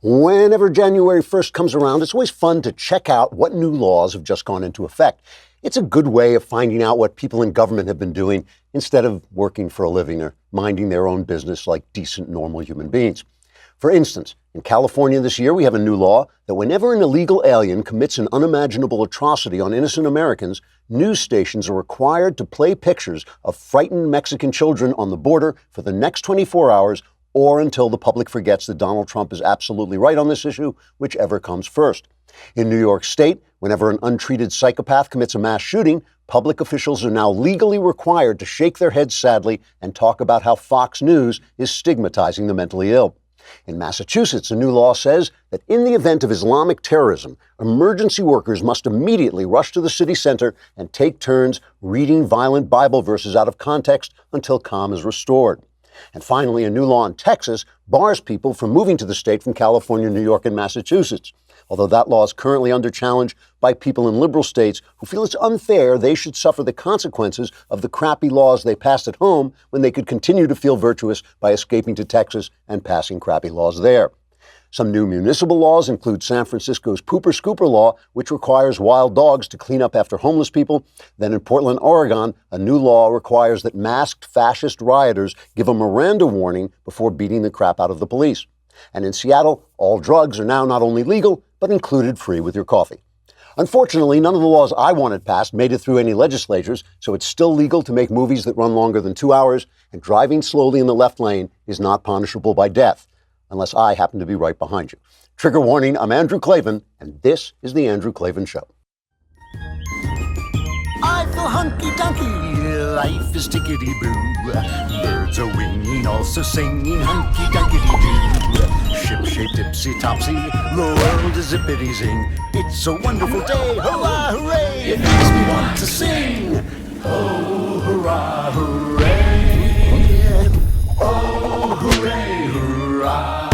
Whenever January 1st comes around, it's always fun to check out what new laws have just gone into effect. It's a good way of finding out what people in government have been doing instead of working for a living or minding their own business like decent, normal human beings. For instance, in California this year, we have a new law that whenever an illegal alien commits an unimaginable atrocity on innocent Americans, news stations are required to play pictures of frightened Mexican children on the border for the next 24 hours or until the public forgets that Donald Trump is absolutely right on this issue, whichever comes first. In New York State, whenever an untreated psychopath commits a mass shooting, public officials are now legally required to shake their heads sadly and talk about how Fox News is stigmatizing the mentally ill. In Massachusetts, a new law says that in the event of Islamic terrorism, emergency workers must immediately rush to the city center and take turns reading violent Bible verses out of context until calm is restored. And finally, a new law in Texas bars people from moving to the state from California, New York, and Massachusetts. Although that law is currently under challenge by people in liberal states who feel it's unfair they should suffer the consequences of the crappy laws they passed at home when they could continue to feel virtuous by escaping to Texas and passing crappy laws there. Some new municipal laws include San Francisco's Pooper Scooper law, which requires wild dogs to clean up after homeless people. Then in Portland, Oregon, a new law requires that masked fascist rioters give a Miranda warning before beating the crap out of the police. And in Seattle, all drugs are now not only legal, but included free with your coffee. Unfortunately, none of the laws I wanted passed made it through any legislatures, so it's still legal to make movies that run longer than 2 hours, and driving slowly in the left lane is not punishable by death, unless I happen to be right behind you. Trigger warning, I'm Andrew Klavan, and this is The Andrew Klavan Show. I feel hunky-dunky, life is tickety-boo. Birds are winging, also singing hunky-dunky-doo. Ship-shaped, ipsy-topsy, the world is zippity-zing. It's a wonderful day, hurrah, hooray! It makes me want to sing. Oh, hurrah, hooray! Oh, hooray, hurrah!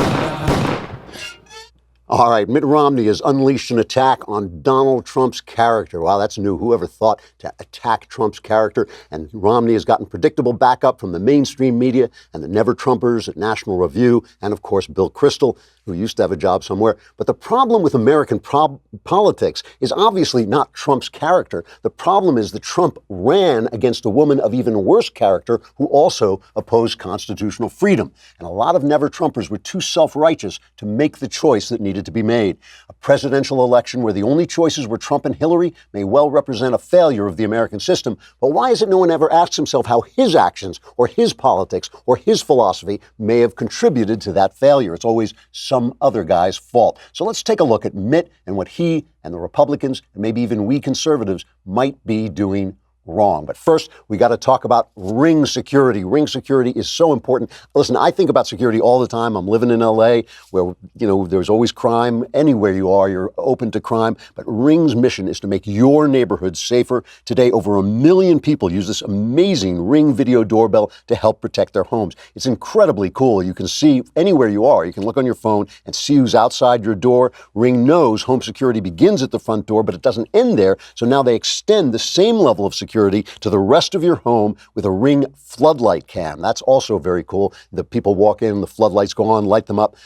All right, Mitt Romney has unleashed an attack on Donald Trump's character. Wow, that's new. Whoever thought to attack Trump's character? And Romney has gotten predictable backup from the mainstream media and the Never-Trumpers at National Review, and of course, Bill Kristol, who used to have a job somewhere. But the problem with American politics is obviously not Trump's character. The problem is that Trump ran against a woman of even worse character who also opposed constitutional freedom. And a lot of Never-Trumpers were too self-righteous to make the choice that needed to be made. A presidential election where the only choices were Trump and Hillary may well represent a failure of the American system. But why is it no one ever asks himself how his actions or his politics or his philosophy may have contributed to that failure? It's always some other guy's fault. So let's take a look at Mitt and what he and the Republicans and maybe even we conservatives might be doing wrong. But first, we got to talk about ring security. Ring security is so important. Listen, I think about security all the time. I'm living in LA where, there's always crime. Anywhere you are, you're open to crime. But Ring's mission is to make your neighborhood safer. Today, over 1 million people use this amazing Ring video doorbell to help protect their homes. It's incredibly cool. You can see anywhere you are. You can look on your phone and see who's outside your door. Ring knows home security begins at the front door, but it doesn't end there. So now they extend the same level of security to the rest of your home with a Ring floodlight cam. That's also very cool. The people walk in, the floodlights go on, light them up,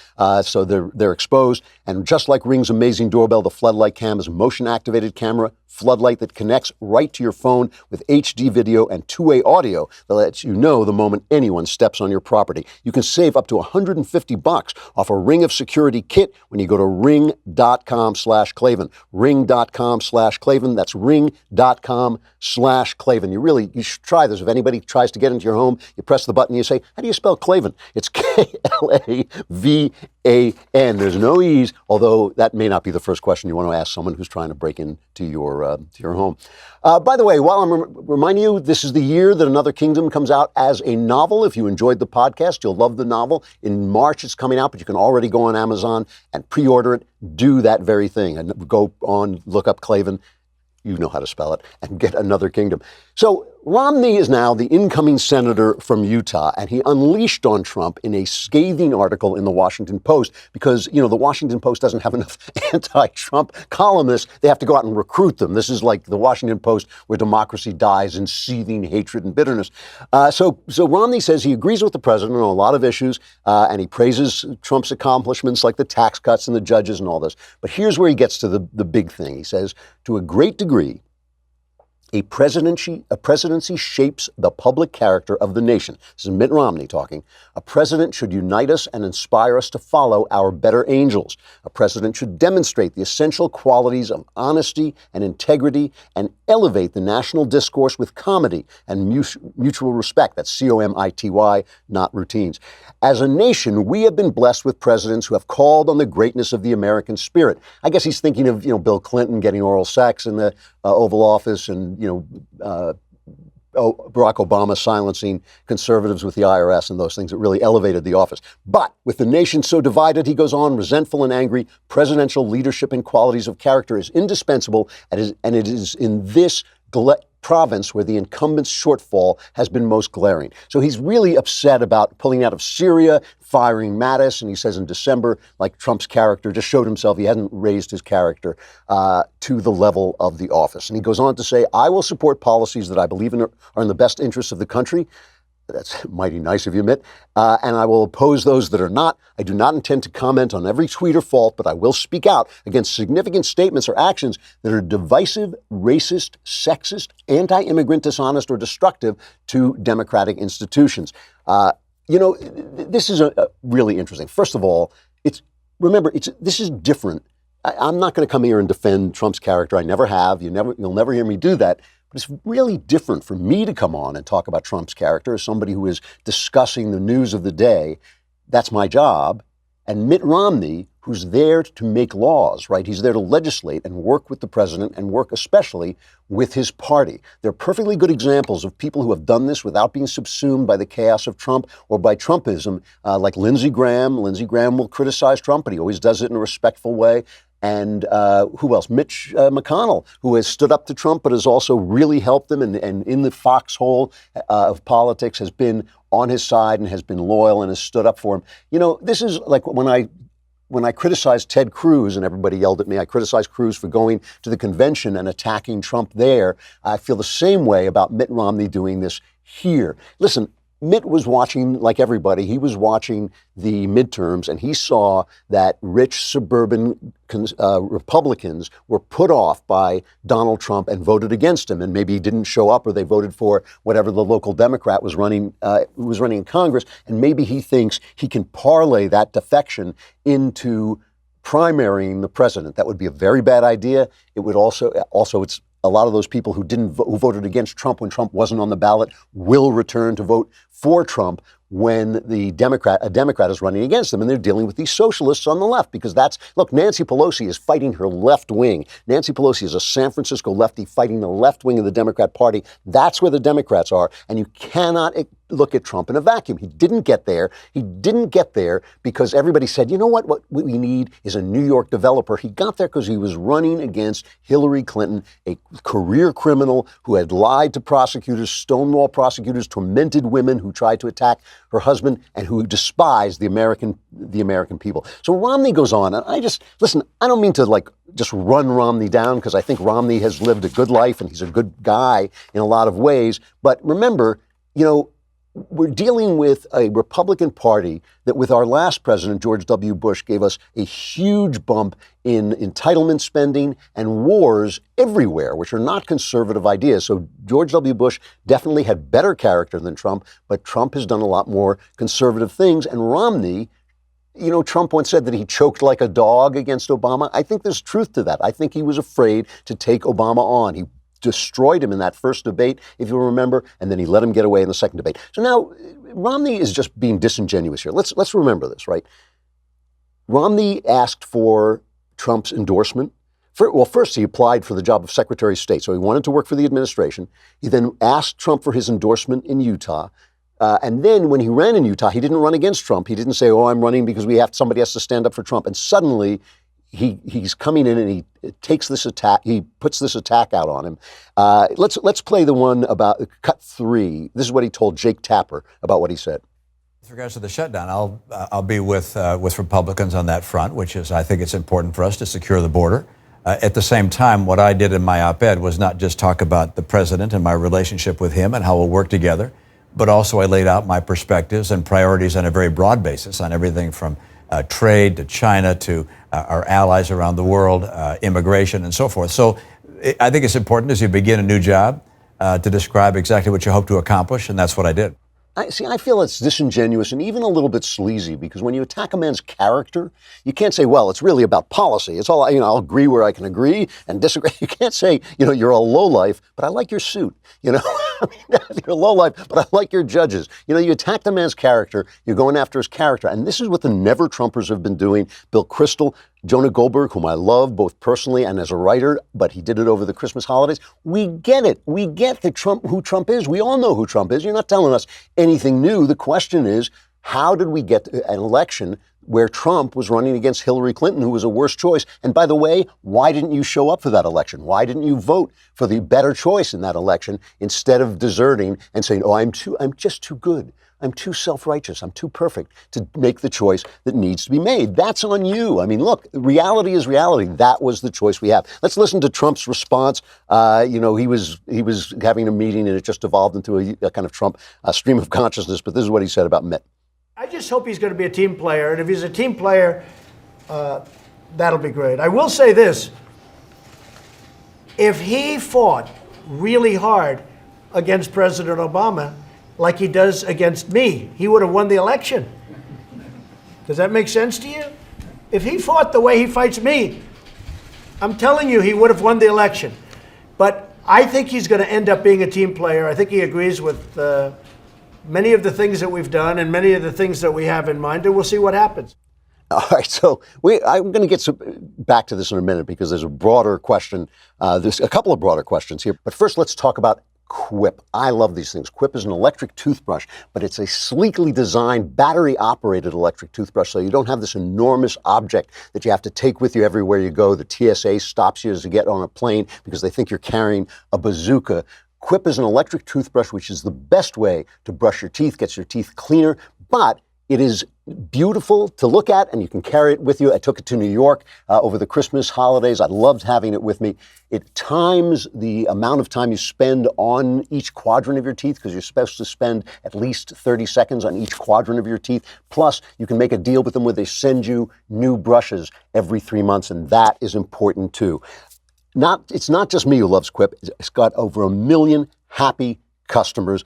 so they're exposed. And just like Ring's amazing doorbell, the floodlight cam is a motion-activated camera floodlight that connects right to your phone with HD video and two-way audio that lets you know the moment anyone steps on your property. You can save up to $150 off a Ring of Security kit when you go to ring.com/Klavan. Ring.com/Klavan. That's ring.com/Klavan. You should try this. If anybody tries to get into your home, you press the button, you say, how do you spell Klavan? It's Klavan. There's no E's, although that may not be the first question you want to ask someone who's trying to break into your home. By the way, while I'm reminding you, this is the year that Another Kingdom comes out as a novel. If you enjoyed the podcast, you'll love the novel. In March, it's coming out, but you can already go on Amazon and pre-order it. Do that very thing. And go on, look up Klavan. You know how to spell it, and get Another Kingdom. So Romney is now the incoming senator from Utah, and he unleashed on Trump in a scathing article in the Washington Post because, the Washington Post doesn't have enough anti-Trump columnists. They have to go out and recruit them. This is like the Washington Post where democracy dies in seething hatred and bitterness. So Romney says he agrees with the president on a lot of issues, and he praises Trump's accomplishments like the tax cuts and the judges and all this. But here's where he gets to the big thing. He says, to a great degree, a presidency shapes the public character of the nation. This is Mitt Romney talking. A president should unite us and inspire us to follow our better angels. A president should demonstrate the essential qualities of honesty and integrity and elevate the national discourse with comedy and mutual respect. That's COMITY, not routines. As a nation, we have been blessed with presidents who have called on the greatness of the American spirit. I guess he's thinking of, Bill Clinton getting oral sex in the Oval Office and, Barack Obama silencing conservatives with the IRS and those things that really elevated the office. But with the nation so divided, he goes on, resentful and angry, presidential leadership and qualities of character is indispensable, and it is in this province where the incumbent's shortfall has been most glaring. So he's really upset about pulling out of Syria, firing Mattis, and he says in December, like Trump's character just showed himself, he hadn't raised his character to the level of the office. And he goes on to say, I will support policies that I believe are in the best interests of the country. That's mighty nice of you, Mitt. And I will oppose those that are not. I do not intend to comment on every tweet or fault, but I will speak out against significant statements or actions that are divisive, racist, sexist, anti-immigrant, dishonest, or destructive to democratic institutions. This is really interesting. First of all, this is different. I'm not going to come here and defend Trump's character. I never have. You'll never hear me do that. But it's really different for me to come on and talk about Trump's character as somebody who is discussing the news of the day. That's my job. And Mitt Romney, who's there to make laws, right? He's there to legislate and work with the president and work especially with his party. They're perfectly good examples of people who have done this without being subsumed by the chaos of Trump or by Trumpism, like Lindsey Graham. Lindsey Graham will criticize Trump, but he always does it in a respectful way. And who else? Mitch McConnell, who has stood up to Trump, but has also really helped him and in the foxhole of politics has been on his side and has been loyal and has stood up for him. This is like when I criticized Ted Cruz and everybody yelled at me, I criticized Cruz for going to the convention and attacking Trump there. I feel the same way about Mitt Romney doing this here. Listen, Mitt was watching, like everybody, he was watching the midterms, and he saw that rich suburban Republicans were put off by Donald Trump and voted against him, and maybe he didn't show up, or they voted for whatever the local Democrat was running in Congress, and maybe he thinks he can parlay that defection into primarying the president. That would be a very bad idea. It would also it's a lot of those people who voted against Trump when Trump wasn't on the ballot will return to vote for Trump when a Democrat is running against them. And they're dealing with these socialists on the left because look, Nancy Pelosi is fighting her left wing. Nancy Pelosi is a San Francisco lefty fighting the left wing of the Democrat Party. That's where the Democrats are. And you cannot look at Trump in a vacuum. He didn't get there. He didn't get there because everybody said, you know what we need is a New York developer. He got there because he was running against Hillary Clinton, a career criminal who had lied to prosecutors, stonewall prosecutors, tormented women who tried to attack her husband, and who despised the American people. So Romney goes on, and I don't mean to just run Romney down because I think Romney has lived a good life and he's a good guy in a lot of ways. But remember, we're dealing with a Republican Party that with our last president, George W. Bush, gave us a huge bump in entitlement spending and wars everywhere, which are not conservative ideas. So George W. Bush definitely had better character than Trump, but Trump has done a lot more conservative things. And Romney, Trump once said that he choked like a dog against Obama. I think there's truth to that. I think he was afraid to take Obama on. He destroyed him in that first debate, if you'll remember, and then he let him get away in the second debate. So now Romney is just being disingenuous here. Let's remember this, right? Romney asked for Trump's endorsement. First he applied for the job of Secretary of State, so he wanted to work for the administration. He then asked Trump for his endorsement in Utah. And then when he ran in Utah, he didn't run against Trump. He didn't say, I'm running because somebody has to stand up for Trump. And suddenly he's coming in and he takes this attack. He puts this attack out on him. Let's play the one about cut 3. This is what he told Jake Tapper about what he said. With regards to the shutdown, I'll be with Republicans on that front, which is, I think it's important for us to secure the border. At the same time, what I did in my op-ed was not just talk about the president and my relationship with him and how we'll work together, but also I laid out my perspectives and priorities on a very broad basis on everything from trade to China to our allies around the world, immigration and so forth. So I think it's important as you begin a new job to describe exactly what you hope to accomplish, and that's what I did. I feel it's disingenuous and even a little bit sleazy, because when you attack a man's character, you can't say, well, it's really about policy. It's all, I'll agree where I can agree and disagree. You can't say, you're a lowlife, but I like your suit. You're a lowlife, but I like your judges. You attack the man's character, you're going after his character. And this is what the Never Trumpers have been doing. Bill Kristol, Jonah Goldberg, whom I love both personally and as a writer, but he did it over the Christmas holidays. We get it. We get who Trump is. We all know who Trump is. You're not telling us anything new. The question is, how did we get an election where Trump was running against Hillary Clinton, who was a worse choice? And by the way, why didn't you show up for that election? Why didn't you vote for the better choice in that election instead of deserting and saying, oh, I'm just too good. I'm too self-righteous. I'm too perfect to make the choice that needs to be made. That's on you. Look, reality is reality. That was the choice we have. Let's listen to Trump's response. He was having a meeting and it just evolved into a kind of Trump stream of consciousness. But this is what he said about Mitt. I just hope he's going to be a team player. And if he's a team player, that'll be great. I will say this. If he fought really hard against President Obama, like he does against me, he would have won the election. Does that make sense to you? If he fought the way he fights me, I'm telling you, he would have won the election. But I think he's going to end up being a team player. I think he agrees with many of the things that we've done and many of the things that we have in mind, and we'll see what happens. All right, so I'm going to get back to this in a minute, because there's a broader question. There's a couple of broader questions here. But first, let's talk about Quip. I love these things. Quip is an electric toothbrush, but it's a sleekly designed, battery-operated electric toothbrush, so you don't have this enormous object that you have to take with you everywhere you go. The TSA stops you as you get on a plane because they think you're carrying a bazooka. Quip is an electric toothbrush, which is the best way to brush your teeth, gets your teeth cleaner, but it is beautiful to look at, and you can carry it with you. I took it to New York over the Christmas holidays. I loved having it with me. It times the amount of time you spend on each quadrant of your teeth, because you're supposed to spend at least 30 seconds on each quadrant of your teeth. Plus, you can make a deal with them where they send you new brushes every 3 months, and that is important too. It's not just me who loves Quip. It's got over 1 million happy customers,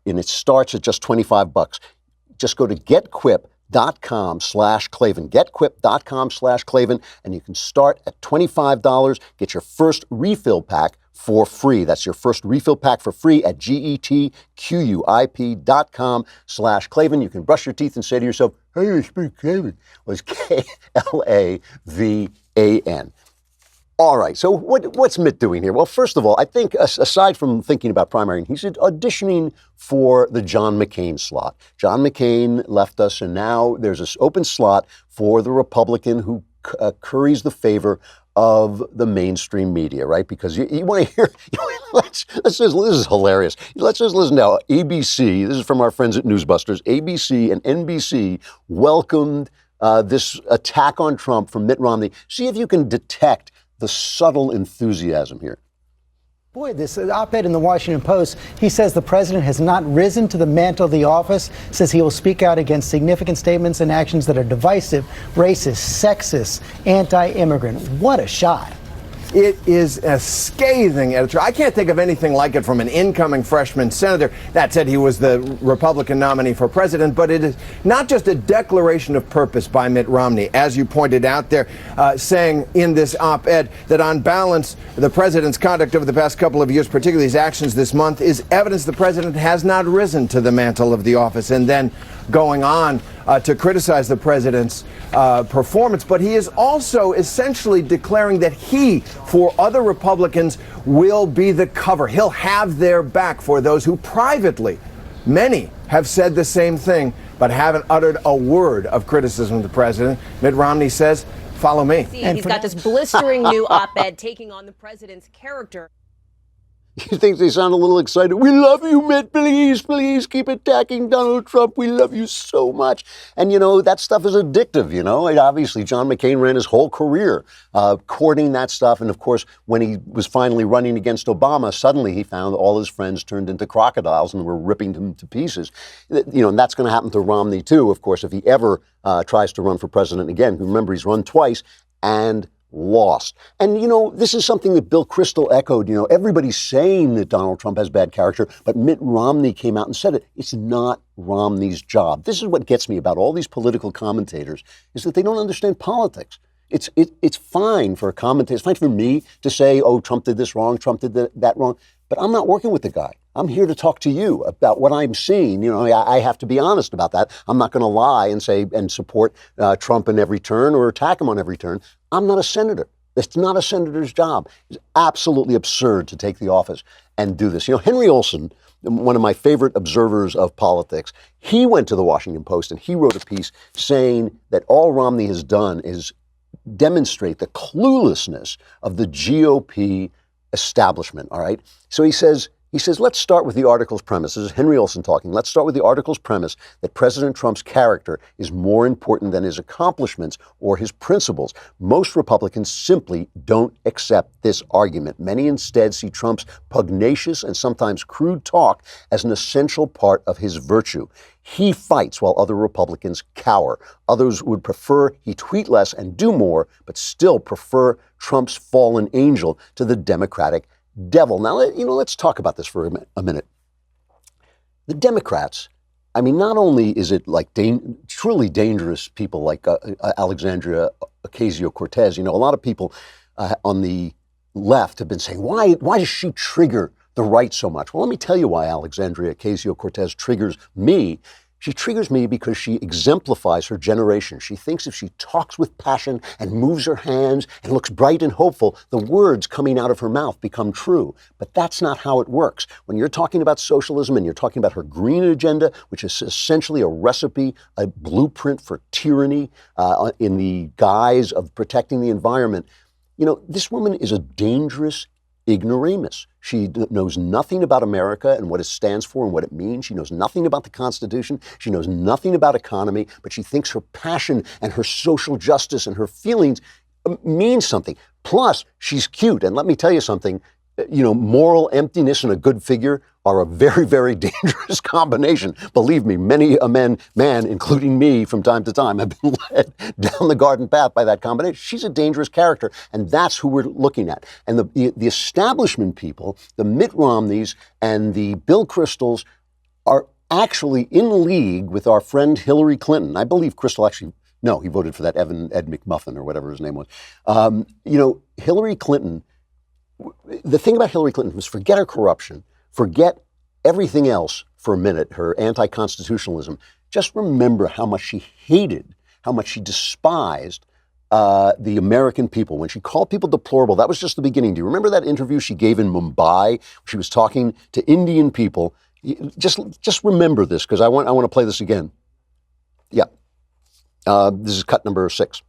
and it starts at just $25. Just go to getquip.com/Klavan, getquip.com/Klavan, and you can start at $25. Get your first refill pack for free. That's your first refill pack for free at getquip.com/Klavan. You can brush your teeth and say to yourself, hey, I speak Klavan. Well, it's Klavan. All right, so what's Mitt doing here? Well, first of all, I think aside from thinking about primarying, he's auditioning for the John McCain slot. John McCain left us, and now there's this open slot for the Republican who curries the favor of the mainstream media, right? Because you want to hear, this is hilarious. Let's just listen now. ABC, this is from our friends at Newsbusters, ABC and NBC welcomed this attack on Trump from Mitt Romney. See if you can detect the subtle enthusiasm here. Boy, this op-ed in the Washington Post, he says the president has not risen to the mantle of the office, says he will speak out against significant statements and actions that are divisive, racist, sexist, anti-immigrant. What a shot. It is a scathing editor. I can't think of anything like it from an incoming freshman senator. That said, he was the Republican nominee for president, but it is not just a declaration of purpose by Mitt Romney, as you pointed out there, saying in this op-ed that on balance, the president's conduct over the past couple of years, particularly his actions this month, is evidence the president has not risen to the mantle of the office, and then going on to criticize the president's performance. But he is also essentially declaring that he, for other Republicans, will be the cover. He'll have their back for those who privately Many have said the same thing, but haven't uttered a word of criticism of the president. Mitt Romney says, follow me. He's got this blistering new op-ed taking on the president's character. You think they sound a little excited? We love you, Mitt. Please, please keep attacking Donald Trump. We love you so much. And, that stuff is addictive, And obviously, John McCain ran his whole career courting that stuff. And, of course, when he was finally running against Obama, suddenly he found all his friends turned into crocodiles and were ripping him to pieces. And that's going to happen to Romney, too, of course, if he ever tries to run for president again. Remember, he's run twice and lost. And, this is something that Bill Kristol echoed. Everybody's saying that Donald Trump has bad character, but Mitt Romney came out and said it. It's not Romney's job. This is what gets me about all these political commentators, is that they don't understand politics. It's fine for a commentator. It's fine for me to say, oh, Trump did this wrong, Trump did that wrong. But I'm not working with the guy. I'm here to talk to you about what I'm seeing. I have to be honest about that. I'm not going to lie and say and support Trump in every turn or attack him on every turn. I'm not a senator. It's not a senator's job. It's absolutely absurd to take the office and do this. Henry Olsen, one of my favorite observers of politics, he went to the Washington Post and he wrote a piece saying that all Romney has done is demonstrate the cluelessness of the GOP establishment, all right? So he says, let's start with the article's premise. This is Henry Olsen talking. Let's start with the article's premise that President Trump's character is more important than his accomplishments or his principles. Most Republicans simply don't accept this argument. Many instead see Trump's pugnacious and sometimes crude talk as an essential part of his virtue. He fights while other Republicans cower. Others would prefer he tweet less and do more, but still prefer Trump's fallen angel to the Democratic devil. Now, let's talk about this for a minute. The Democrats, not only is it like truly dangerous people like Alexandria Ocasio-Cortez, a lot of people on the left have been saying, why does she trigger the right so much? Well, let me tell you why Alexandria Ocasio-Cortez triggers me. She triggers me because she exemplifies her generation. She thinks if she talks with passion and moves her hands and looks bright and hopeful, the words coming out of her mouth become true. But that's not how it works. When you're talking about socialism and you're talking about her green agenda, which is essentially a recipe, a blueprint for tyranny in the guise of protecting the environment, this woman is a dangerous ignoramus. She knows nothing about America and what it stands for and what it means. She knows nothing about the Constitution. She knows nothing about economy, but she thinks her passion and her social justice and her feelings mean something. Plus, she's cute. And let me tell you something, moral emptiness and a good figure are a very, very dangerous combination. Believe me, many a man, including me from time to time, have been led down the garden path by that combination. She's a dangerous character, and that's who we're looking at. And the establishment people, the Mitt Romneys and the Bill Kristols, are actually in league with our friend Hillary Clinton. I believe Kristol actually, no, he voted for that Ed McMuffin or whatever his name was. Hillary Clinton, the thing about Hillary Clinton was forget her corruption, forget everything else for a minute, her anti-constitutionalism. Just remember how much she hated, how much she despised the American people. When she called people deplorable, that was just the beginning. Do you remember that interview she gave in Mumbai? She was talking to Indian people. Just remember this, because I want to play this again. Yeah. This is cut number 6.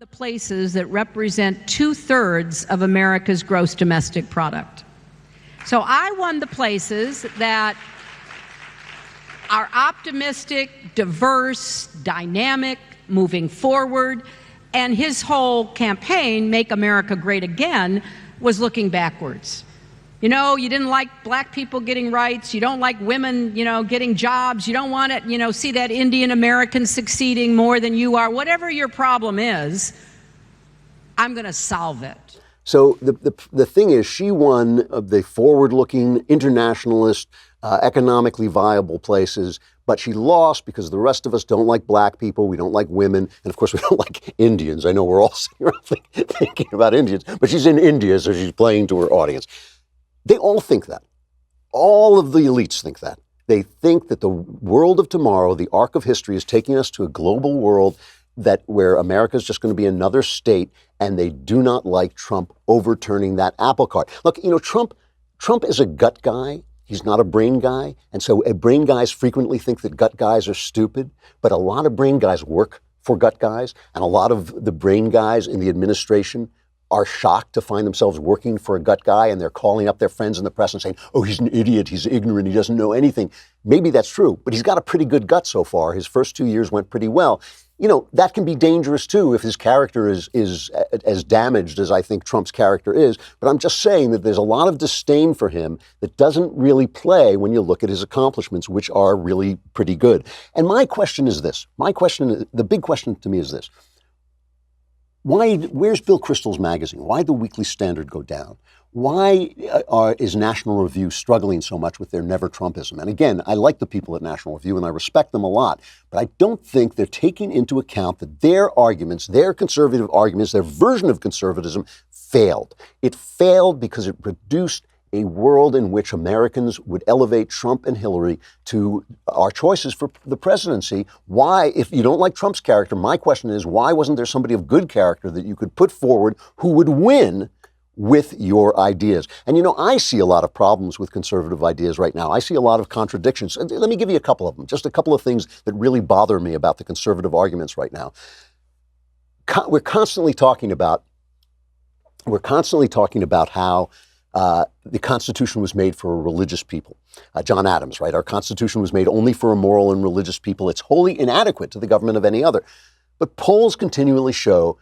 The places that represent 2/3 of America's gross domestic product. So I won the places that are optimistic, diverse, dynamic, moving forward, and his whole campaign, Make America Great Again, was looking backwards. You didn't like black people getting rights, you don't like women, getting jobs, you don't want to, see that Indian American succeeding more than you are. Whatever your problem is, I'm going to solve it. So the thing is, she won the forward-looking, internationalist, economically viable places, but she lost because the rest of us don't like black people, we don't like women, and of course we don't like Indians. I know we're all sitting around thinking about Indians, but she's in India, so she's playing to her audience. They all think that. All of the elites think that. They think that the world of tomorrow, the arc of history, is taking us to a global world where America is just going to be another state, and they do not like Trump overturning that apple cart. Look, Trump is a gut guy. He's not a brain guy. And so brain guys frequently think that gut guys are stupid, but a lot of brain guys work for gut guys, and a lot of the brain guys in the administration are shocked to find themselves working for a gut guy, and they're calling up their friends in the press and saying, oh, he's an idiot, he's ignorant, he doesn't know anything. Maybe that's true, but he's got a pretty good gut so far. His first 2 years went pretty well. You know, that can be dangerous too if his character is as damaged as I think Trump's character is. But I'm just saying that there's a lot of disdain for him that doesn't really play when you look at his accomplishments, which are really pretty good. And my question is this. The big question to me is this. Where's Bill Kristol's magazine? Why did the Weekly Standard go down? Why is National Review struggling so much with their never Trumpism? And again, I like the people at National Review and I respect them a lot, but I don't think they're taking into account that their arguments, their conservative arguments, their version of conservatism failed. It failed because it produced a world in which Americans would elevate Trump and Hillary to our choices for the presidency. Why, if you don't like Trump's character, my question is, why wasn't there somebody of good character that you could put forward who would win with your ideas? And you know, I see a lot of problems with conservative ideas right now. I see a lot of contradictions. And let me give you a couple of them, just a couple of things that really bother me about the conservative arguments right now. We're constantly talking about how the Constitution was made for a religious people. John Adams, right? Our Constitution was made only for a moral and religious people. It's wholly inadequate to the government of any other. But polls continually show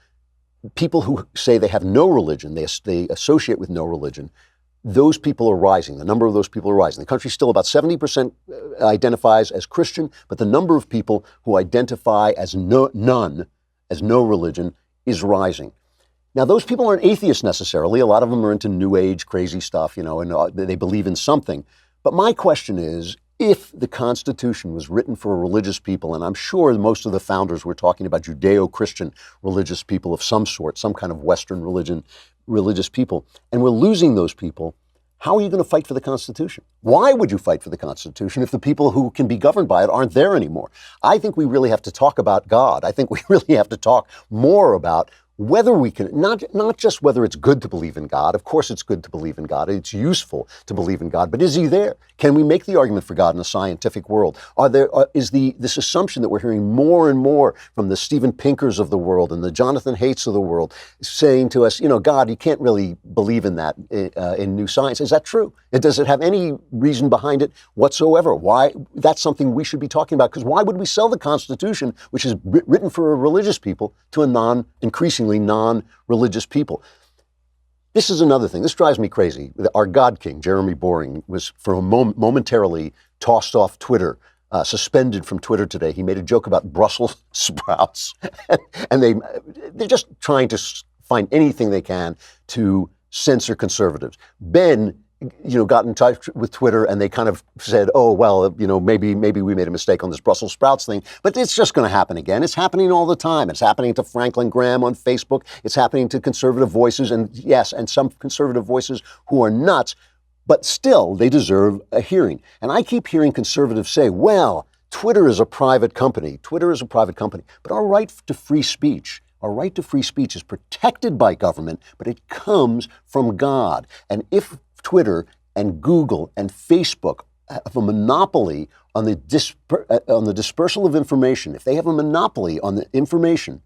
people who say they have no religion, they associate with no religion, those people are rising. The number of those people are rising. The country still about 70% identifies as Christian, but the number of people who identify as no religion is rising. Now, those people aren't atheists necessarily. A lot of them are into New Age, crazy stuff, you know, and they believe in something. But my question is, if the Constitution was written for religious people, and I'm sure most of the founders were talking about Judeo-Christian religious people of some sort, some kind of Western religious people, and we're losing those people, how are you going to fight for the Constitution? Why would you fight for the Constitution if the people who can be governed by it aren't there anymore? I think we really have to talk about God. I think we really have to talk more about whether we can, not just whether it's good to believe in God. Of course it's good to believe in God. It's useful to believe in God. But is he there? Can we make the argument for God in a scientific world? Is this assumption that we're hearing more and more from the Steven Pinkers of the world and the Jonathan Haidts of the world saying to us, you know, God, you can't really believe in that in new science. Is that true? Does it have any reason behind it whatsoever? Why? That's something we should be talking about, because why would we sell the Constitution, which is written for religious people, to a increasingly non-religious people? This is another thing. This drives me crazy. Our God King, Jeremy Boring, was for a momentarily tossed off Twitter, suspended from Twitter today. He made a joke about Brussels sprouts, and they're just trying to find anything they can to censor conservatives. Ben, you know, got in touch with Twitter and they kind of said, oh, well, you know, maybe we made a mistake on this Brussels sprouts thing, but it's just going to happen again. It's happening all the time. It's happening to Franklin Graham on Facebook. It's happening to conservative voices, and yes, and some conservative voices who are nuts, but still they deserve a hearing. And I keep hearing conservatives say, well, Twitter is a private company. Twitter is a private company, but our right to free speech is protected by government, but it comes from God. And if Twitter and Google and Facebook have a monopoly on the dispersal of information, if they have a monopoly on the information,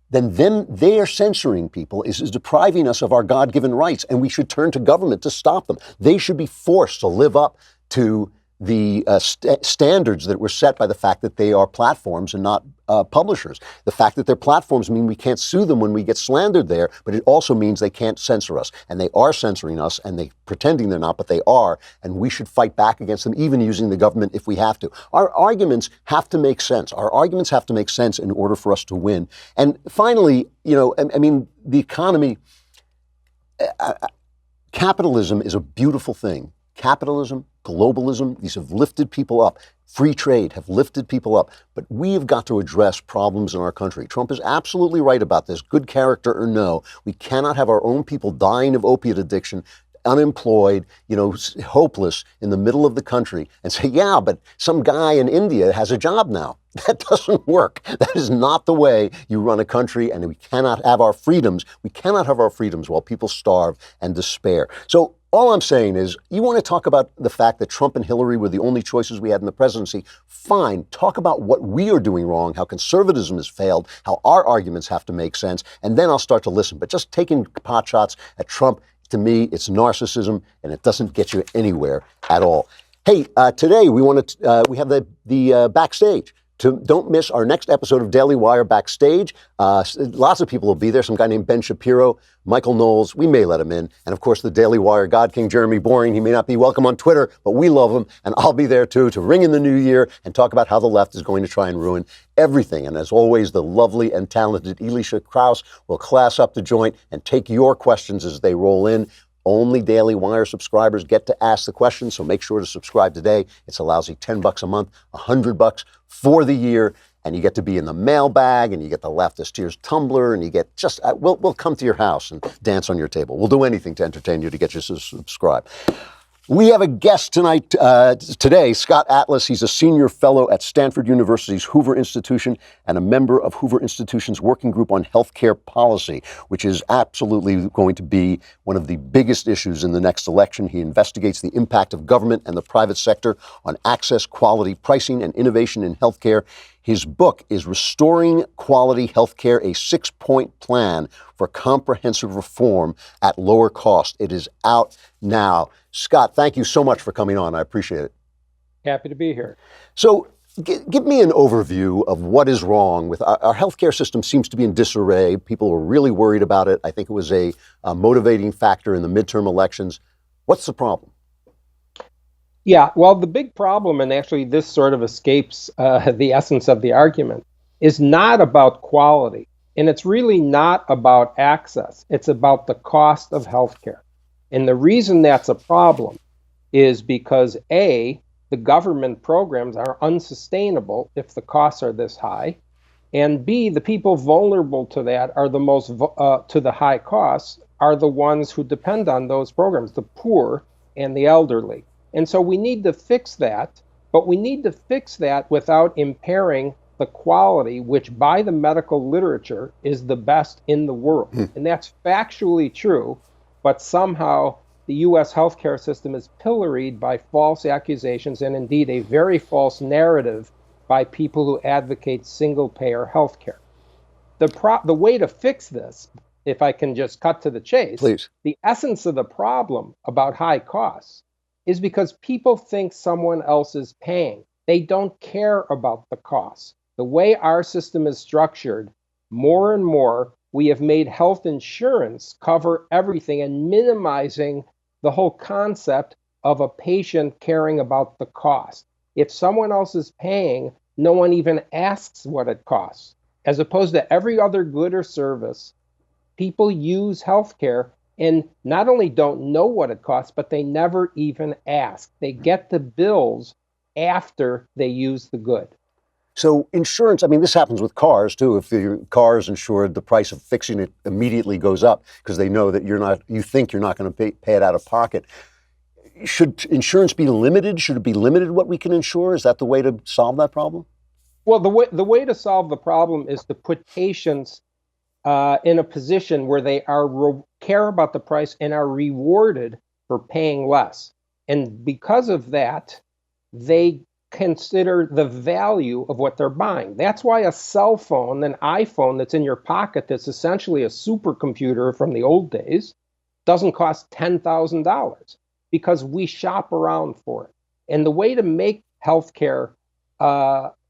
then they are censoring people, is depriving us of our God-given rights, and we should turn to government to stop them. They should be forced to live up to the standards that were set by the fact that they are platforms and not publishers. The fact that they're platforms mean we can't sue them when we get slandered there, but it also means they can't censor us. And they are censoring us, and they're pretending they're not, but they are, and we should fight back against them, even using the government if we have to. Our arguments have to make sense. Our arguments have to make sense in order for us to win. And finally, you know, I mean, the economy, capitalism is a beautiful thing. Capitalism, globalism, these have lifted people up. Free trade have lifted people up. But we have got to address problems in our country. Trump is absolutely right about this, good character or no. We cannot have our own people dying of opiate addiction, unemployed, you know, hopeless in the middle of the country and say, yeah, but some guy in India has a job now. That doesn't work. That is not the way you run a country, and we cannot have our freedoms. We cannot have our freedoms while people starve and despair. So All I'm saying is, you want to talk about the fact that Trump and Hillary were the only choices we had in the presidency. Fine. Talk about what we are doing wrong, how conservatism has failed, how our arguments have to make sense, and then I'll start to listen. But just taking pot shots at Trump, to me, it's narcissism, and it doesn't get you anywhere at all. Hey, today we have the backstage. Don't miss our next episode of Daily Wire Backstage. Lots of people will be there. Some guy named Ben Shapiro, Michael Knowles. We may let him in. And of course, the Daily Wire God King, Jeremy Boring. He may not be welcome on Twitter, but we love him. And I'll be there too to ring in the new year and talk about how the left is going to try and ruin everything. And as always, the lovely and talented Elisha Krauss will class up the joint and take your questions as they roll in. Only Daily Wire subscribers get to ask the question, so make sure to subscribe today. It's a lousy $10 a month, $100 for the year, and you get to be in the mailbag, and you get the Leftist Tears tumbler, and you get we'll come to your house and dance on your table. We'll do anything to entertain you to get you to subscribe. We have a guest today, Scott Atlas. He's a senior fellow at Stanford University's Hoover Institution and a member of Hoover Institution's working group on healthcare policy, which is absolutely going to be one of the biggest issues in the next election. He investigates the impact of government and the private sector on access, quality, pricing, and innovation in healthcare. His book is Restoring Quality Healthcare, a 6-point plan for comprehensive reform at lower cost. It is out now. Scott, thank you so much for coming on. I appreciate it. Happy to be here. So give me an overview of what is wrong with our healthcare system. Seems to be in disarray. People are really worried about it. I think it was a motivating factor in the midterm elections. What's the problem? Yeah, well, the big problem, and actually this sort of escapes the essence of the argument, is not about quality. And it's really not about access. It's about the cost of healthcare. And the reason that's a problem is because A, the government programs are unsustainable if the costs are this high, and B, the people vulnerable to that are the most to the high costs are the ones who depend on those programs, the poor and the elderly. And so we need to fix that, but we need to fix that without impairing the quality, which by the medical literature is the best in the world. And that's factually true, but somehow the U.S. healthcare system is pilloried by false accusations and indeed a very false narrative by people who advocate single-payer healthcare. The way to fix this, if I can just cut to the chase, Please. The essence of the problem about high costs is because people think someone else is paying. They don't care about the costs. The way our system is structured, more and more, we have made health insurance cover everything and minimizing the whole concept of a patient caring about the cost. If someone else is paying, no one even asks what it costs. As opposed to every other good or service, people use healthcare and not only don't know what it costs, but they never even ask. They get the bills after they use the good. So insurance, I mean, this happens with cars too. If your car is insured, the price of fixing it immediately goes up because they know that you think you're not going to pay it out of pocket. Should insurance be limited? Should it be limited what we can insure? Is that the way to solve that problem? Well, the way to solve the problem is to put patients in a position where they care about the price and are rewarded for paying less. And because of that, they consider the value of what they're buying. That's why a cell phone, an iPhone that's in your pocket that's essentially a supercomputer from the old days, doesn't cost $10,000 because we shop around for it. And the way to make healthcare,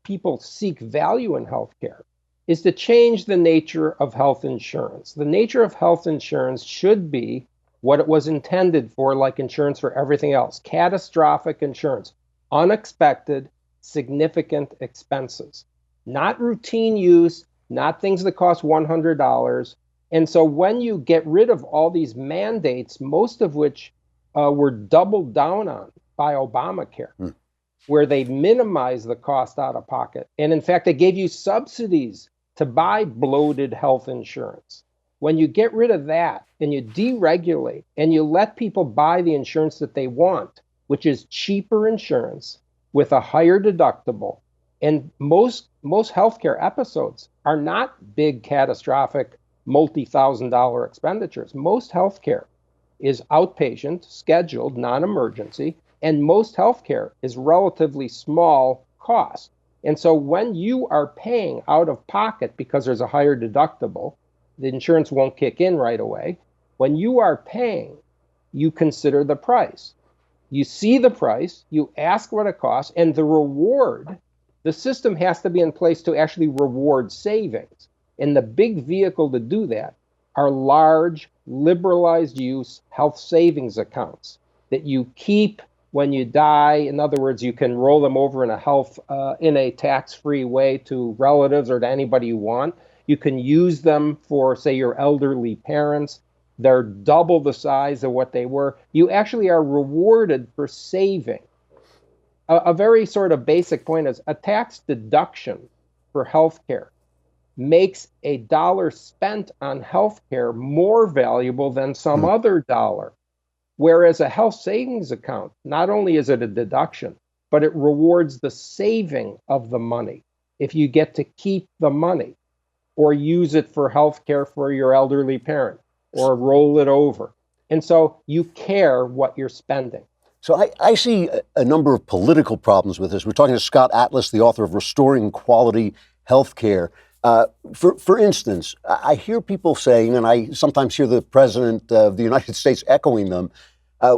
people seek value in healthcare, is to change the nature of health insurance. The nature of health insurance should be what it was intended for, like insurance for everything else, catastrophic insurance. Unexpected, significant expenses, not routine use, not things that cost $100. And so when you get rid of all these mandates, most of which were doubled down on by Obamacare, where they minimize the cost out of pocket. And in fact, they gave you subsidies to buy bloated health insurance. When you get rid of that and you deregulate and you let people buy the insurance that they want, which is cheaper insurance with a higher deductible. And most healthcare episodes are not big, catastrophic, multi-$1,000 expenditures. Most healthcare is outpatient, scheduled, non-emergency, and most healthcare is relatively small cost. And so when you are paying out of pocket because there's a higher deductible, the insurance won't kick in right away. When you are paying, you consider the price. You see the price, you ask what it costs, and the reward, the system has to be in place to actually reward savings. And the big vehicle to do that are large, liberalized use health savings accounts that you keep when you die. In other words, you can roll them over in a tax-free way to relatives or to anybody you want. You can use them for, say, your elderly parents. They're double the size of what they were. You actually are rewarded for saving. A very sort of basic point is a tax deduction for healthcare makes a dollar spent on healthcare more valuable than some other dollar. Whereas a health savings account, not only is it a deduction, but it rewards the saving of the money if you get to keep the money or use it for healthcare for your elderly parent or roll it over. And so you care what you're spending. So I see a number of political problems with this. We're talking to Scott Atlas, the author of Restoring Quality Healthcare. For instance, I hear people saying, and I sometimes hear the President of the United States echoing them,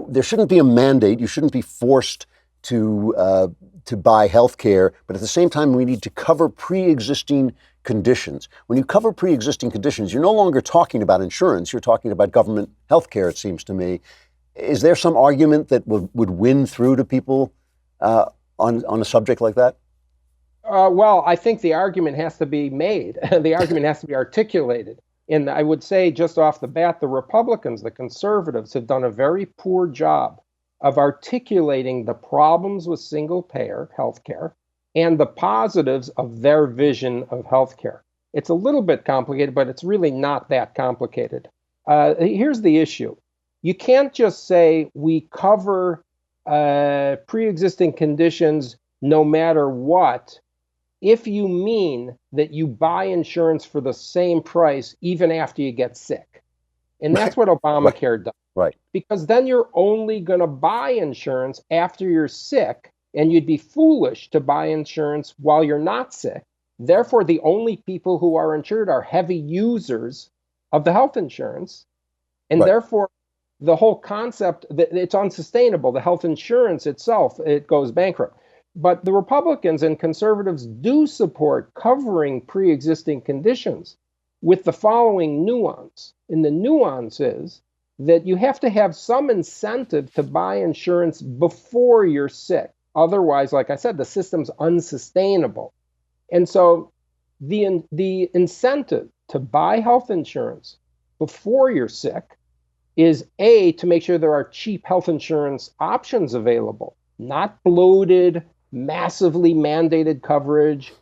there shouldn't be a mandate. You shouldn't be forced to buy health care, but at the same time, we need to cover pre-existing conditions. When you cover pre-existing conditions, you're no longer talking about insurance. You're talking about government health care, it seems to me. Is there some argument that would win through to people on a subject like that? Well, I think the argument has to be made. The argument has to be articulated. And I would say just off the bat, the Republicans, the conservatives, have done a very poor job of articulating the problems with single-payer healthcare and the positives of their vision of healthcare. It's a little bit complicated, but it's really not that complicated. Here's the issue. You can't just say we cover pre-existing conditions no matter what, if you mean that you buy insurance for the same price even after you get sick. And that's what Obamacare does. Right. Because then you're only going to buy insurance after you're sick, and you'd be foolish to buy insurance while you're not sick. Therefore, the only people who are insured are heavy users of the health insurance. And therefore, the whole concept, that it's unsustainable. The health insurance itself, it goes bankrupt. But the Republicans and conservatives do support covering pre-existing conditions with the following nuance. And the nuance is that you have to have some incentive to buy insurance before you're sick. Otherwise, like I said, the system's unsustainable. And so the incentive to buy health insurance before you're sick is A, to make sure there are cheap health insurance options available, not bloated, massively mandated coverage,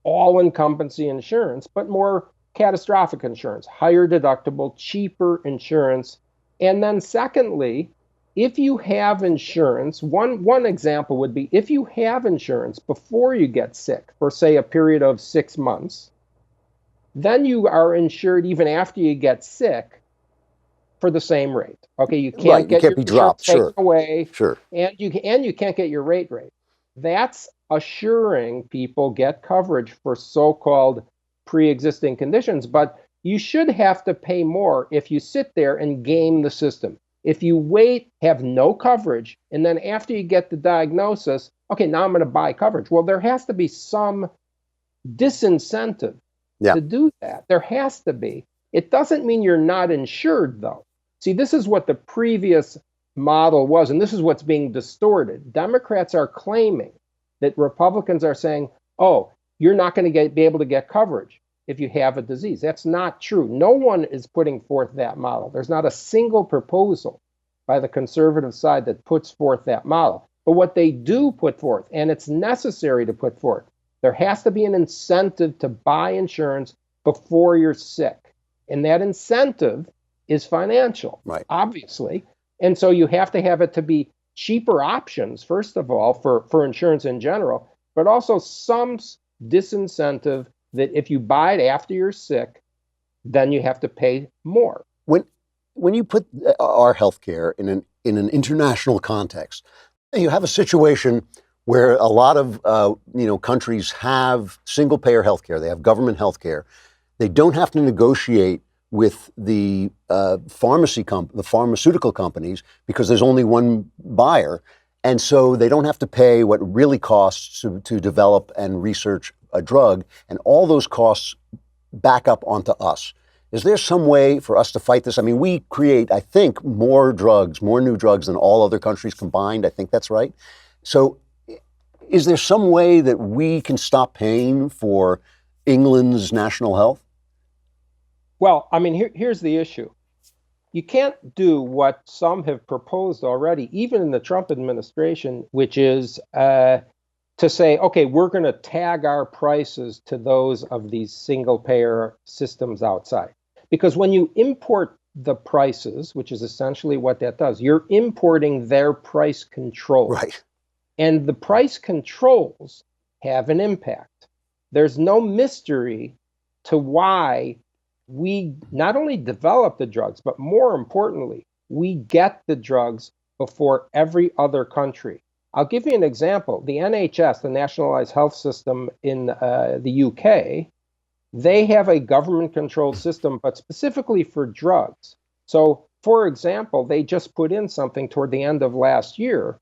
all-encompassing insurance, but more catastrophic insurance, higher deductible, cheaper insurance. And then secondly, if you have insurance, one example would be if you have insurance before you get sick for, say, a period of 6 months, then you are insured even after you get sick for the same rate. Okay, you can't get your be dropped, taken away, Sure. and you can't get your rate. That's assuring people get coverage for so-called pre-existing conditions, but you should have to pay more if you sit there and game the system. If you wait, have no coverage, and then after you get the diagnosis, okay, now I'm going to buy coverage. Well, there has to be some disincentive to do that. There has to be. It doesn't mean you're not insured, though. See, this is what the previous model was, and this is what's being distorted. Democrats are claiming that Republicans are saying, oh, you're not going to be able to get coverage if you have a disease. That's not true. No one is putting forth that model. There's not a single proposal by the conservative side that puts forth that model. But what they do put forth, and it's necessary to put forth, there has to be an incentive to buy insurance before you're sick. And that incentive is financial, obviously. And so you have to have it to be cheaper options, first of all, for insurance in general, but also some disincentive that if you buy it after you're sick, then you have to pay more. when you put our healthcare in an international context, you have a situation where a lot of countries have single payer healthcare. They have government healthcare. They don't have to negotiate with the pharmaceutical companies because there's only one buyer. And so they don't have to pay what it really costs to develop and research a drug, and all those costs back up onto us. Is there some way for us to fight this? I mean, we create, I think, more new drugs than all other countries combined. I think that's right. So is there some way that we can stop paying for England's national health? Well, I mean, here's the issue. You can't do what some have proposed already, even in the Trump administration, which is to say, okay, we're going to tag our prices to those of these single payer systems outside. Because when you import the prices, which is essentially what that does, you're importing their price controls. Right. And the price controls have an impact. There's no mystery to why we not only develop the drugs, but more importantly, we get the drugs before every other country. I'll give you an example. The NHS, the Nationalised Health System in the UK, they have a government-controlled system, but specifically for drugs. So, for example, they just put in something toward the end of last year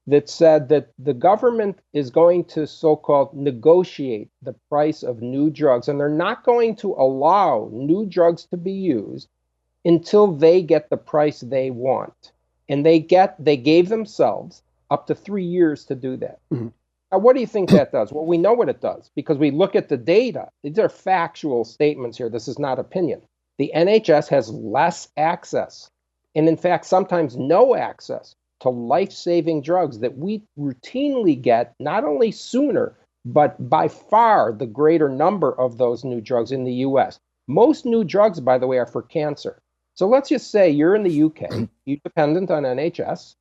that said that the government is going to so-called negotiate the price of new drugs, and they're not going to allow new drugs to be used until they get the price they want. And they gave themselves up to 3 years to do that. Mm-hmm. Now, what do you think that does? Well, we know what it does because we look at the data. These are factual statements here. This is not opinion. The NHS has less access, and in fact, sometimes no access to life-saving drugs that we routinely get not only sooner, but by far the greater number of those new drugs in the US. Most new drugs, by the way, are for cancer. So let's just say you're in the UK, you're dependent on NHS,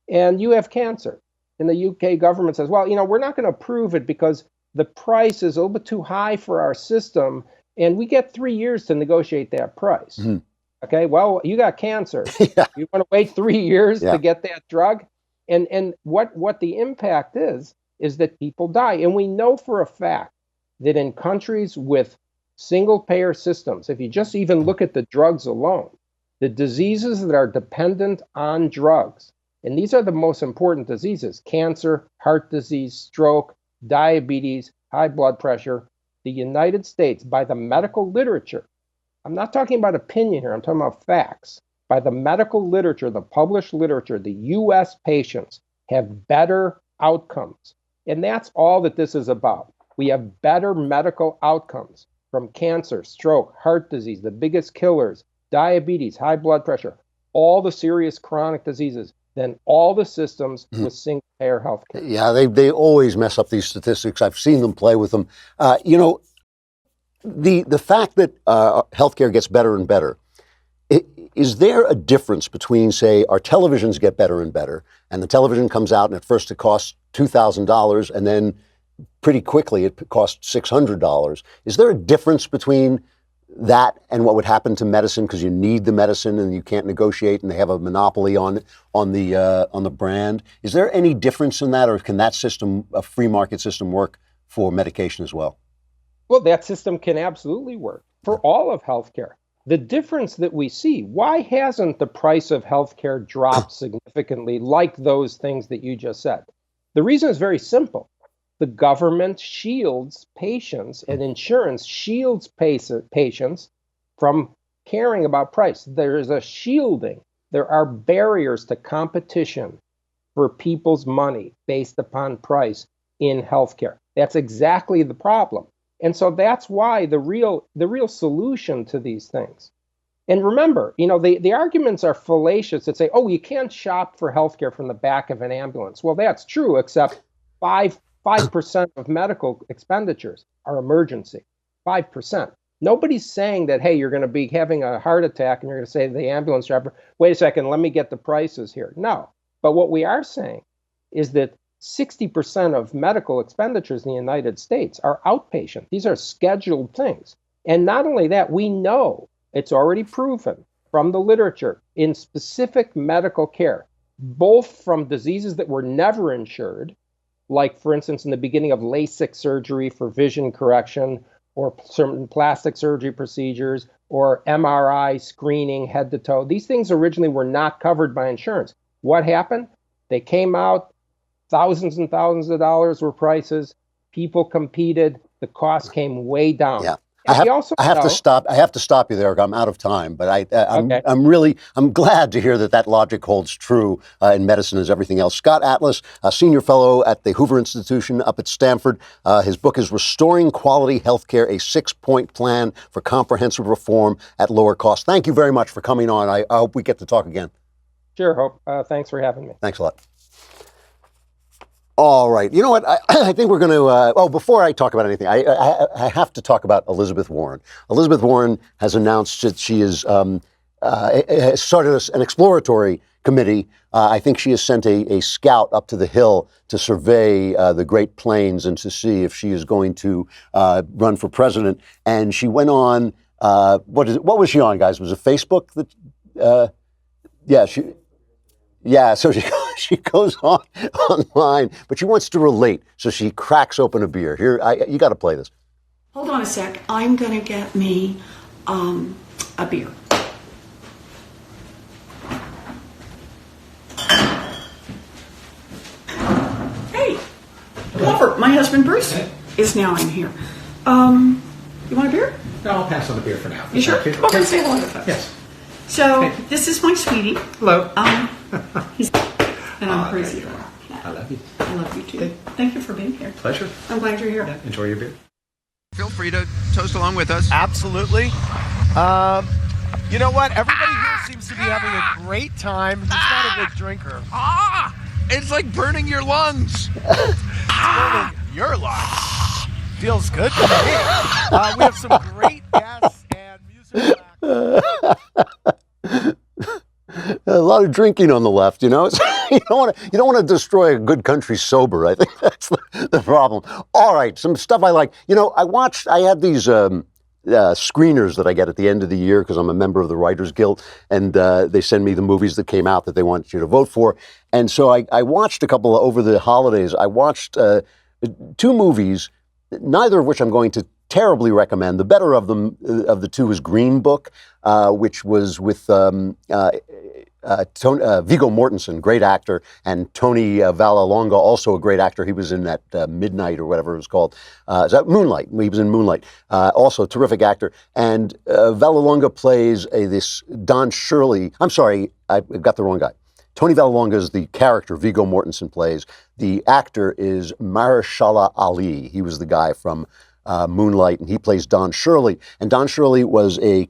and you have cancer. And the UK government says, well, we're not going to approve it because the price is a little bit too high for our system, and we get 3 years to negotiate that price. Mm-hmm. Okay, well, you got cancer. Yeah. You want to wait 3 years to get that drug? And what the impact is that people die. And we know for a fact that in countries with single-payer systems, if you just even look at the drugs alone, the diseases that are dependent on drugs, and these are the most important diseases: cancer, heart disease, stroke, diabetes, high blood pressure. The United States, by the medical literature, I'm not talking about opinion here, I'm talking about facts. By the medical literature, the published literature, the US patients have better outcomes. And that's all that this is about. We have better medical outcomes from cancer, stroke, heart disease, the biggest killers, diabetes, high blood pressure, all the serious chronic diseases, than all the systems with single-payer health care. Yeah, they always mess up these statistics. I've seen them play with them. The fact that healthcare gets better and better, is there a difference between, say, our televisions get better and better, and the television comes out and at first it costs $2,000 and then pretty quickly it costs $600? Is there a difference between that and what would happen to medicine because you need the medicine and you can't negotiate and they have a monopoly on the brand? Is there any difference in that, or can that system, a free market system, work for medication as well? Well, that system can absolutely work for all of healthcare. The difference that we see, why hasn't the price of healthcare dropped significantly like those things that you just said? The reason is very simple. The government shields patients and insurance shields patients from caring about price. There is a shielding. There are barriers to competition for people's money based upon price in healthcare. That's exactly the problem. And so that's why the real solution to these things. And remember, the arguments are fallacious that say, oh, you can't shop for healthcare from the back of an ambulance. Well, that's true, except 5% of medical expenditures are emergency. 5%. Nobody's saying that, hey, you're going to be having a heart attack and you're going to say to the ambulance driver, wait a second, let me get the prices here. No. But what we are saying is that 60% of medical expenditures in the United States are outpatient. These are scheduled things. And not only that, we know, it's already proven, from the literature in specific medical care, both from diseases that were never insured, like, for instance, in the beginning of LASIK surgery for vision correction, or certain plastic surgery procedures, or MRI screening head to toe. These things originally were not covered by insurance. What happened? They came out, thousands and thousands of dollars were prices. People competed. The cost came way down. Yeah. And I have to stop you there. I'm out of time, but Okay. I'm glad to hear that logic holds true in medicine as everything else. Scott Atlas, a senior fellow at the Hoover Institution up at Stanford. His book is Restoring Quality Healthcare, a 6-point plan for comprehensive reform at lower cost. Thank you very much for coming on. I hope we get to talk again. Sure, Hope. Thanks for having me. Thanks a lot. All right. You know what? I think we're going to, before I talk about anything, I have to talk about Elizabeth Warren. Elizabeth Warren has announced that she has started an exploratory committee. I think she has sent a scout up to the Hill to survey the Great Plains and to see if she is going to run for president. And she went on, what was she on, guys? Was it Facebook? So she goes on online, but she wants to relate. So she cracks open a beer. Here, you got to play this. Hold on a sec. I'm going to get me a beer. Hey, Glover, my husband Bruce is now in here. You want a beer? No, I'll pass on the beer for now. You sure? Come over and say hello to folks. Yes. So, this is my sweetie. Hello. And I'm crazy about it. I love you. I love you too. Thank you for being here. Pleasure. I'm glad you're here. Yeah, enjoy your beer. Feel free to toast along with us. Absolutely. You know what? Everybody here seems to be having a great time. He's not a big drinker. It's like burning your lungs. Burning your lungs. Feels good to me. We have some great guests and musical acts. A lot of drinking on the left, you know. You don't want to destroy a good country sober. I think that's the problem. All right, some stuff I like. You know, I had these screeners that I get at the end of the year because I'm a member of the Writers Guild, and they send me the movies that came out that they want you to vote for. And so I watched a couple over the holidays. I watched 2 movies, neither of which I'm going to terribly recommend. The better of them, of the 2, is Green Book, which was with Viggo Mortensen, great actor, and Tony Vallelonga, also a great actor. He was in that Midnight or whatever it was called. Is that Moonlight? He was in Moonlight. Also a terrific actor. And Vallelonga plays this Don Shirley. I'm sorry, I got the wrong guy. Tony Vallelonga is the character Viggo Mortensen plays. The actor is Mahershala Ali. He was the guy from Moonlight, and he plays Don Shirley. And Don Shirley was a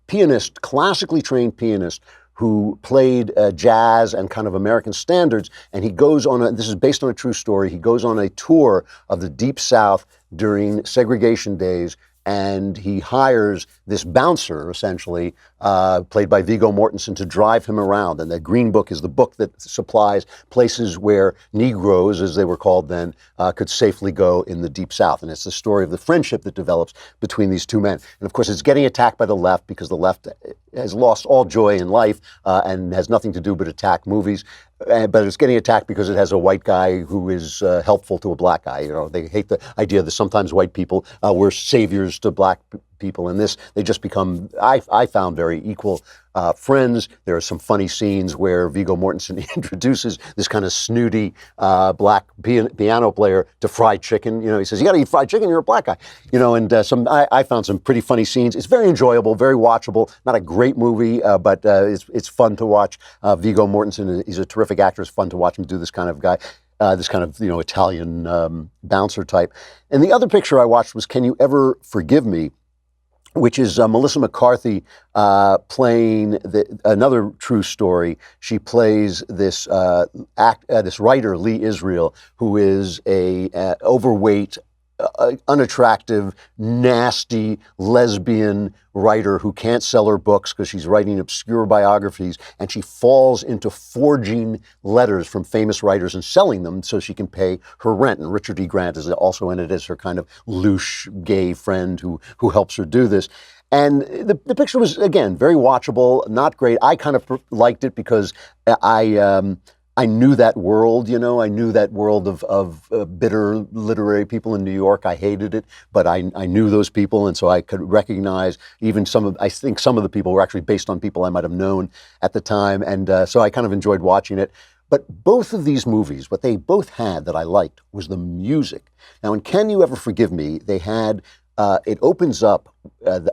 pianist, classically trained pianist, who played jazz and kind of American standards. And he goes on this is based on a true story. He goes on a tour of the Deep South during segregation days, and he hires this bouncer, essentially, played by Viggo Mortensen, to drive him around. And the Green Book is the book that supplies places where Negroes, as they were called then, could safely go in the Deep South. And it's the story of the friendship that develops between these 2 men. And of course, it's getting attacked by the left because the left has lost all joy in life and has nothing to do but attack movies. But it's getting attacked because it has a white guy who is helpful to a black guy. You know, they hate the idea that sometimes white people were saviors to black people. In this, they just become, I found, very equal friends. There are some funny scenes where Viggo Mortensen introduces this kind of snooty black piano player to fried chicken. You know, he says, "You got to eat fried chicken. You're a black guy." You know, and I found some pretty funny scenes. It's very enjoyable, very watchable. Not a great movie, but it's fun to watch. Viggo Mortensen, he's a terrific actor. It's fun to watch him do this kind of guy. This kind of, Italian bouncer type. And the other picture I watched was Can You Ever Forgive Me?, which is Melissa McCarthy playing another true story. She plays this writer, Lee Israel, who is a overweight, unattractive, nasty lesbian writer who can't sell her books because she's writing obscure biographies, and she falls into forging letters from famous writers and selling them so she can pay her rent. And Richard E. Grant is also in it as her kind of louche gay friend who helps her do this. And the picture was, again, very watchable, not great. I kind of liked it because I knew that world, you know. I knew that world of bitter literary people in New York. I hated it, but I knew those people, and so I could recognize even I think some of the people were actually based on people I might have known at the time, and so I kind of enjoyed watching it. But both of these movies, what they both had that I liked was the music. Now, in Can You Ever Forgive Me, they had, it opens up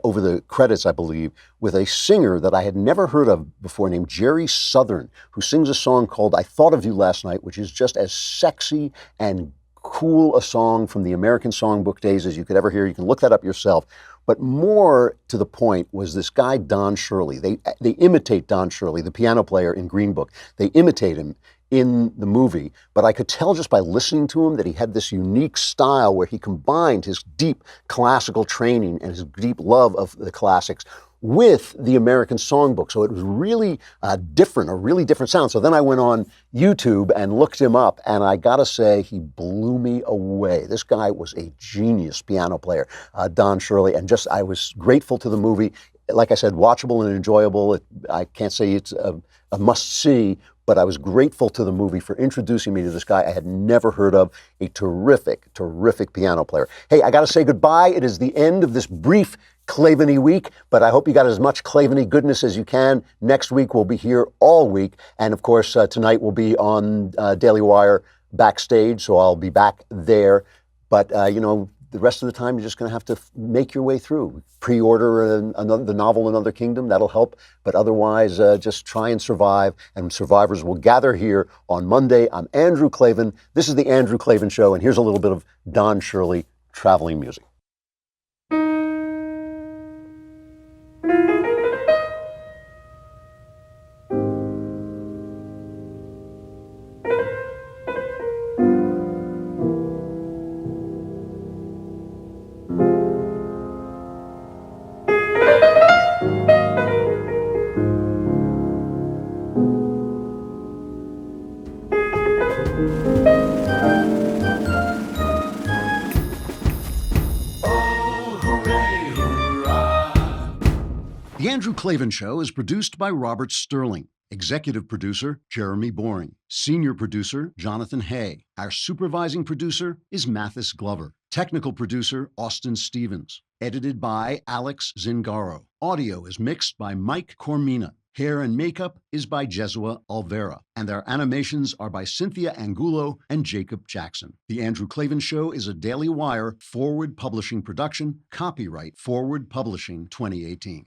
over the credits, I believe, with a singer that I had never heard of before named Jerry Southern, who sings a song called I Thought of You Last Night, which is just as sexy and cool a song from the American Songbook days as you could ever hear. You can look that up yourself. But more to the point was this guy, Don Shirley. They imitate Don Shirley, the piano player in Green Book. They imitate him in the movie, but I could tell just by listening to him that he had this unique style where he combined his deep classical training and his deep love of the classics with the American Songbook. So it was really different, a really different sound. So then I went on YouTube and looked him up, and I gotta say, he blew me away. This guy was a genius piano player, Don Shirley, and just I was grateful to the movie. Like I said, watchable and enjoyable. I can't say it's a must-see, but I was grateful to the movie for introducing me to this guy I had never heard of, a terrific, terrific piano player. Hey, I got to say goodbye. It is the end of this brief Klavan-y week, but I hope you got as much Klavan-y goodness as you can. Next week, we'll be here all week. And of course, tonight we'll be on Daily Wire backstage, so I'll be back there. But, you know, the rest of the time, you're just going to have to make your way through. Pre-order the novel Another Kingdom. That'll help. But otherwise, just try and survive. And survivors will gather here on Monday. I'm Andrew Klavan. This is The Andrew Klavan Show. And here's a little bit of Don Shirley traveling music. The Andrew Klavan Show is produced by Robert Sterling. Executive producer, Jeremy Boring. Senior producer, Jonathan Hay. Our supervising producer is Mathis Glover. Technical producer, Austin Stevens. Edited by Alex Zingaro. Audio is mixed by Mike Cormina. Hair and makeup is by Jesua Alvera. And our animations are by Cynthia Angulo and Jacob Jackson. The Andrew Klavan Show is a Daily Wire Forward Publishing production. Copyright Forward Publishing 2018.